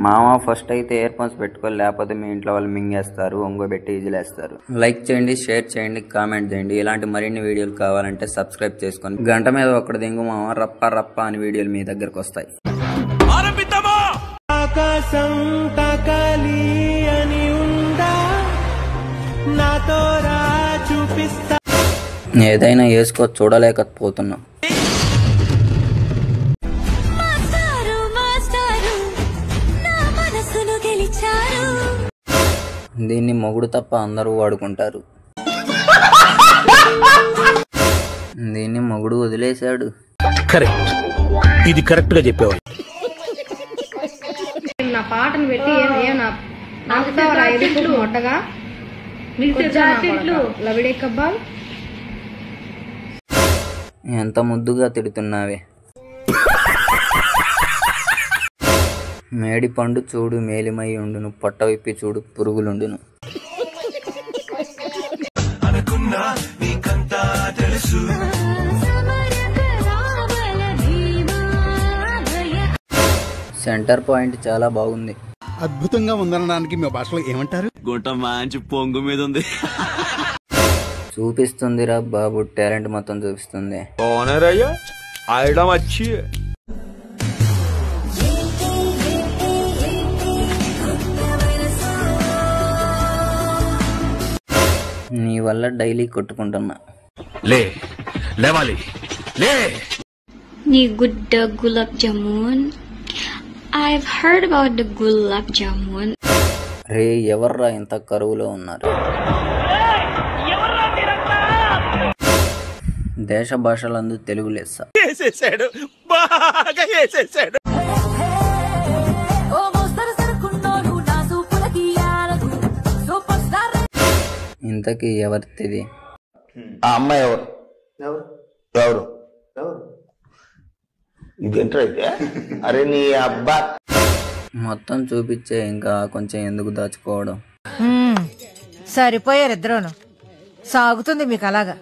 మామ ఫస్ట్ అయితే ear phones పెట్టుకోవాలి, లేకపోతే మీ ఇంట్లో వాళ్ళు మింగేస్తారు, ఒంగోబెట్టి ఈజీలేస్తారు. లైక్ చేయండి, షేర్ చేయండి, కామెంట్ చేయండి. ఇలాంటి మరిన్ని వీడియోలు కావాలంటే సబ్స్క్రైబ్ చేసుకొని గంట మీద ఒక్కటి దింగు మామ, రప్ప రప్ప అని వీడియోలు మీ దగ్గరకు వస్తాయి. ఆకాశం తాకాలి అని ఉందా, నాతో రా చూపిస్తా. ఏదైనా వేసుకో, చూడలేకపోతున్నాం. దీన్ని మొగుడు తప్ప అందరూ వాడుకుంటారు. దీన్ని మొగుడు వదిలేశాడు. కరెక్ట్, ఇది కరెక్ట్ గా చెప్పేవాడు. నా పాటను పెట్టి మొట్టగా లవిడే కబ్బాల్ ఎంత ముద్దుగా తిడుతున్నావే. మేడి పండు చూడు మేలిమై ఉండును, పొట్ట విప్పి చూడు పురుగులుండును. సెంటర్ పాయింట్ చాలా బాగుంది. అద్భుతంగా ఉందనడానికి మీ భాషలో ఏమంటారు? గుంట మంచి పొంగు మీద ఉంది. చూపిస్తుందిరా బాబు, టాలెంట్ మొత్తం చూపిస్తుంది. నీ వల్ల డైలీ కొట్టుకుంటున్నా. లేవాలి నీ గుడ్డ gulab jamun. I've heard about the gulab jamun. రే ఎవర్రా ఇంత కరువులో ఉన్నారు? దేశ భాషలందు తెలుగు లెస్స. ఇంతకీ ఎవరిది? ఆ అమ్మాయి ఎవరు? ఎవరు ఇదేంటో అయితే? అరే నీ అబ్బా, మొత్తం చూపించే, ఇంకా కొంచెం ఎందుకు దాచుకోవడం? సరిపోయారు ఇద్దరును. సాగుతుంది మీకు అలాగా.